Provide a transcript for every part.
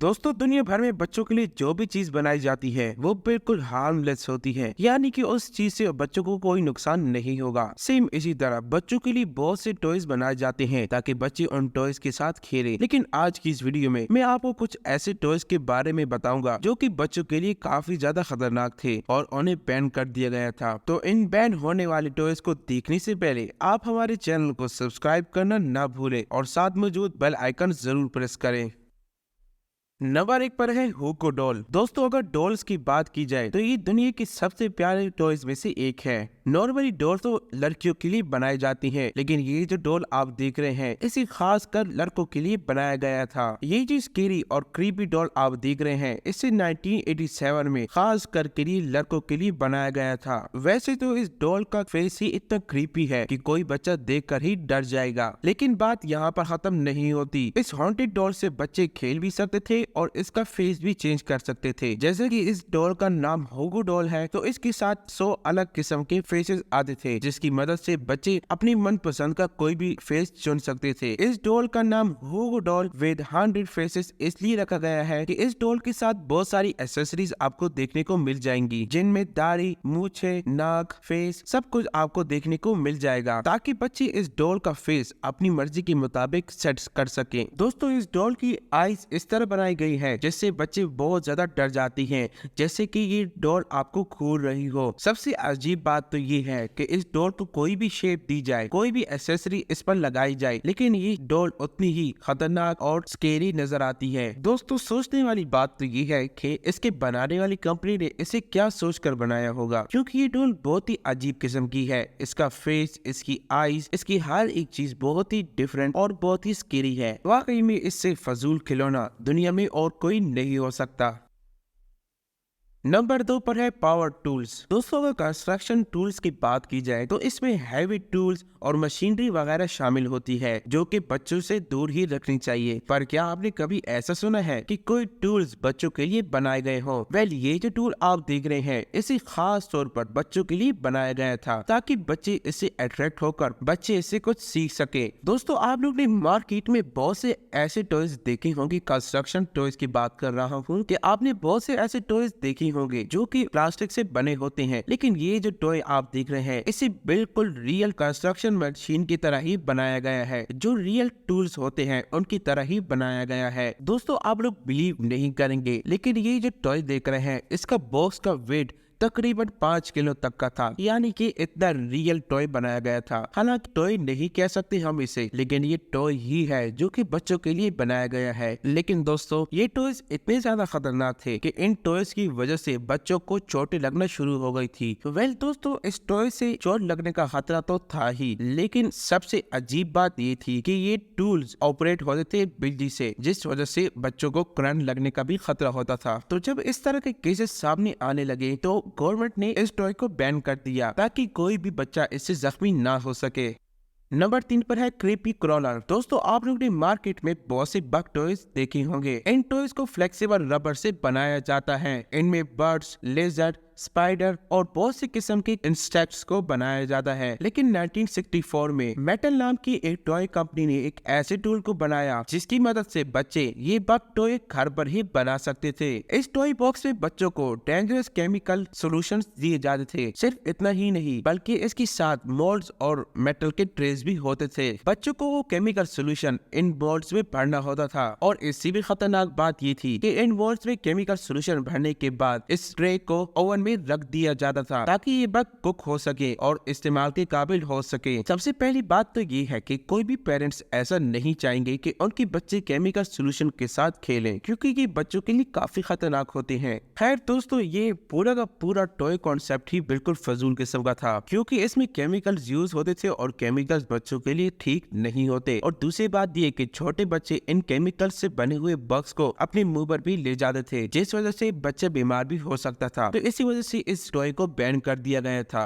दोस्तों, दुनिया भर में बच्चों के लिए जो भी चीज बनाई जाती है वो बिल्कुल हार्मलेस होती है, यानी कि उस चीज से बच्चों को कोई नुकसान नहीं होगा। सेम इसी तरह बच्चों के लिए बहुत से टॉयज बनाए जाते हैं ताकि बच्चे उन टॉयज के साथ खेलें। लेकिन आज की इस वीडियो में मैं आपको कुछ ऐसे टॉयज के बारे में बताऊंगा जो कि बच्चों के लिए काफी ज्यादा खतरनाक थे और उन्हें बैन कर दिया गया था। तो इन बैन होने वाले टॉयज को देखने से पहले आप हमारे चैनल को सब्सक्राइब करना ना भूलें और साथ मौजूद बेल आइकन जरूर प्रेस करें। नंबर 1 पर है हुगो डॉल। दोस्तों, अगर डॉल्स की बात की जाए तो ये दुनिया की सबसे प्यारे टॉयज में से एक है। नॉर्मली डॉल तो लड़कियों के लिए बनाई जाती है, लेकिन ये जो डॉल आप देख रहे हैं इसे खास कर लड़कों के लिए बनाया गया था। ये जो स्केरी और क्रीपी डॉल आप देख रहे हैं इसे 1987 में खास करके लिए लड़कों के लिए बनाया गया था। वैसे तो इस डॉल का फेस ही इतना क्रीपी है कि कोई बच्चा देखकर ही डर जाएगा, लेकिन बात यहाँ पर खत्म नहीं होती। इस हॉन्टेड डॉल से बच्चे खेल भी सकते थे और इसका फेस भी चेंज कर सकते थे। जैसे कि इस डॉल का नाम हुगो डॉल है तो इसके साथ 100 अलग किस्म के फेसेस आते थे, जिसकी मदद से बच्चे अपनी मनपसंद का कोई भी फेस चुन सकते थे। इस डॉल का नाम हुगो डॉल विद 100 फेसेस इसलिए रखा गया है कि इस डॉल के साथ बहुत सारी एक्सेसरीज आपको देखने को मिल जाएंगी, जिनमें दाढ़ी, मूछें, नाक, फेस सब कुछ आपको देखने को मिल जाएगा, ताकि बच्चे इस डॉल का फेस अपनी मर्जी के मुताबिक सेट कर सकें। दोस्तों, इस डॉल की आईज इस तरह बनाई गई है जिससे बच्चे बहुत ज्यादा डर जाती हैं, जैसे कि ये डॉल आपको घूर रही हो। सबसे अजीब बात तो ये है कि इस डॉल को कोई भी शेप दी जाए, कोई भी एक्सेसरी इस पर लगाई जाए, लेकिन ये डॉल उतनी ही खतरनाक और स्केरी नजर आती है। दोस्तों, सोचने वाली बात तो ये है कि इसके बनाने वाली कंपनी ने इसे क्या सोचकर बनाया होगा, क्योंकि ये डॉल बहुत ही अजीब किस्म की है। इसका फेस, इसकी आईज, इसकी हर एक चीज बहुत ही डिफरेंट और बहुत ही स्केरी है। वाकई में इससे फजूल खिलौना दुनिया में और कोई नहीं हो सकता। नंबर 2 पर है पावर टूल्स। दोस्तों, अगर कंस्ट्रक्शन टूल्स की बात की जाए तो इसमें हैवी टूल्स और मशीनरी वगैरह शामिल होती है जो कि बच्चों से दूर ही रखनी चाहिए। पर क्या आपने कभी ऐसा सुना है कि कोई टूल्स बच्चों के लिए बनाए गए हो? वेल, ये जो टूल आप देख रहे हैं इसे खास तौर पर बच्चों के लिए बनाया गया था, ताकि बच्चे इससे अट्रैक्ट होकर बच्चे इससे कुछ सीख सके। दोस्तों, आप लोग ने मार्केट में बहुत से ऐसे टॉयज देखे होंगे, कंस्ट्रक्शन टॉयज की बात कर रहा हूँ, कि आपने बहुत से ऐसे टॉयज देखे होंगे जो कि प्लास्टिक से बने होते हैं, लेकिन ये जो टॉय आप देख रहे हैं इसे बिल्कुल रियल कंस्ट्रक्शन मशीन की तरह ही बनाया गया है। जो रियल टूल्स होते हैं उनकी तरह ही बनाया गया है। दोस्तों, आप लोग बिलीव नहीं करेंगे, लेकिन ये जो टॉय देख रहे हैं इसका बॉक्स का वेट तकरीबन 5 किलो तक का था, यानी कि इतना रियल टॉय बनाया गया था। हालांकि टॉय नहीं कह सकते हम इसे, लेकिन ये टॉय ही है जो कि बच्चों के लिए बनाया गया है। लेकिन दोस्तों, ये टॉयज इतने ज्यादा खतरनाक थे कि इन टॉयज की वजह से बच्चों को चोटें लगना शुरू हो गई थी। वेल दोस्तों, इस टॉय से चोट लगने का खतरा तो था ही, लेकिन सबसे अजीब बात ये थी कि ये टूल्स ऑपरेट होते थे बिजली से, जिस वजह से बच्चों को करंट लगने का भी खतरा होता था। तो जब इस तरह के केसेस सामने आने लगे तो गवर्नमेंट ने इस टॉय को बैन कर दिया, ताकि कोई भी बच्चा इससे जख्मी ना हो सके। नंबर 3 पर है क्रीपी क्रॉलर। दोस्तों, आप लोगों ने मार्केट में बहुत से बग टॉयज देखे होंगे। इन टॉयज को फ्लेक्सिबल रबर से बनाया जाता है। इनमें बर्ड्स, लेजर्ड, स्पाइडर और बहुत सी किस्म के इंसेक्ट्स को बनाया जाता है। लेकिन 1964 में मेटल नाम की एक टॉय कंपनी ने एक ऐसे टूल को बनाया जिसकी मदद से बच्चे ये बग टॉय घर पर ही बना सकते थे। इस टॉय बॉक्स में बच्चों को डेंजरस केमिकल सॉल्यूशंस दिए जाते थे। सिर्फ इतना ही नहीं, बल्कि इसके साथ मोल्ड्स और मेटल के ट्रेस भी होते थे। बच्चों को वो केमिकल सॉल्यूशन इन मोल्ड्स में भरना होता था, और इससे भी खतरनाक बात ये थी कि इन मोल्ड्स में केमिकल सॉल्यूशन भरने के बाद इस ट्रे को ओवन रख दिया जाता था, ताकि ये बग कुक हो सके और इस्तेमाल के काबिल हो सके। सबसे पहली बात तो ये है कि कोई भी पेरेंट्स ऐसा नहीं चाहेंगे कि उनके बच्चे केमिकल सॉल्यूशन के साथ खेलें, क्योंकि ये बच्चों के लिए काफी खतरनाक होते हैं। खैर दोस्तों, ये पूरा का पूरा टॉय कॉन्सेप्ट ही बिल्कुल फजूल किस्म का था, क्योंकि इसमें केमिकल्स यूज होते थे और केमिकल्स बच्चों के लिए ठीक नहीं होते। और दूसरी बात ये कि छोटे बच्चे इन केमिकल्स से बने हुए बग्स को अपने मुंह पर भी ले जाते थे, जिस वजह से बच्चे बीमार भी हो सकता था। तो इसी वजह से इस टॉय को बैन कर दिया गया था।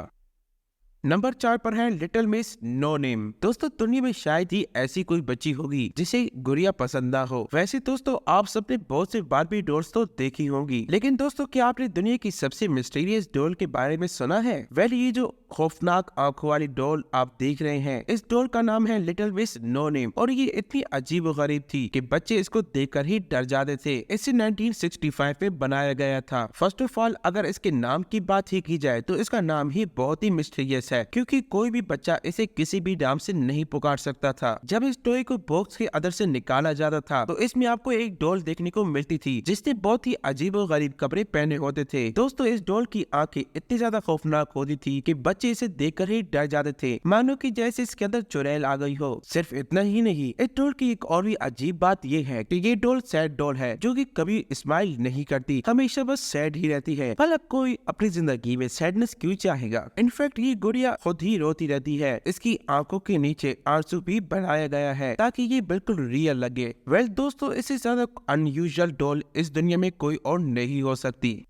नंबर 4 पर है लिटिल मिस नो नेम। दोस्तों दुनिया में शायद ही ऐसी कोई बच्ची होगी जिसे गुड़िया पसंद ना हो। वैसे दोस्तों आप सबने बहुत से बारबी डॉल्स तो देखी होंगी, लेकिन दोस्तों क्या आपने दुनिया की सबसे मिस्टीरियस डॉल के बारे में सुना है? वेल ये जो खौफनाक आंखों वाली डॉल आप देख रहे हैं, इस डॉल का नाम है लिटिल मिस नो नेम और ये इतनी अजीब और गरीब थी कि बच्चे इसको देखकर ही डर जाते थे। इसे 1965 में बनाया गया था। फर्स्ट ऑफ ऑल अगर इसके नाम की बात ही की जाए तो इसका नाम ही बहुत ही मिस्टीरियस है, क्योंकि कोई भी बच्चा इसे किसी भी नाम से नहीं पुकार सकता था। जब इस टॉय को बॉक्स के अंदर से निकाला जाता था तो इसमें आपको एक डॉल देखने को मिलती थी जिसने बहुत ही अजीब और गरीब कपड़े पहने होते थे। दोस्तों इस डॉल की आंखें इतनी ज्यादा खौफनाक होती थी कि बच्चे इसे देखकर ही डर जाते थे, मानो कि जैसे इसके अंदर चुड़ैल आ गई हो। सिर्फ इतना ही नहीं, इस डॉल की एक और भी अजीब बात ये है कि ये डॉल सैड डॉल है, जो कि कभी स्माइल नहीं करती, हमेशा बस सैड ही रहती है। भला कोई अपनी जिंदगी में सैडनेस क्यों चाहेगा? इनफैक्ट ये गुड़िया खुद ही रोती रहती है। इसकी आंखों के नीचे आंसू भी बनाया गया है ताकि ये बिल्कुल रियल लगे। वेल दोस्तों इससे ज्यादा अनयूजुअल डॉल इस दुनिया में कोई और नहीं हो सकती।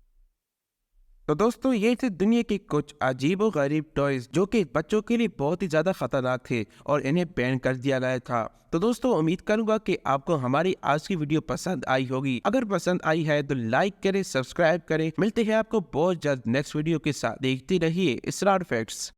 तो दोस्तों ये थे दुनिया के कुछ अजीब और गरीब टॉयज जो कि बच्चों के लिए बहुत ही ज्यादा खतरनाक थे और इन्हें बैन कर दिया गया था। तो दोस्तों उम्मीद करूंगा कि आपको हमारी आज की वीडियो पसंद आई होगी। अगर पसंद आई है तो लाइक करें, सब्सक्राइब करें। मिलते हैं आपको बहुत जल्द नेक्स्ट वीडियो के साथ। देखते रहिए इसरार फैक्ट्स।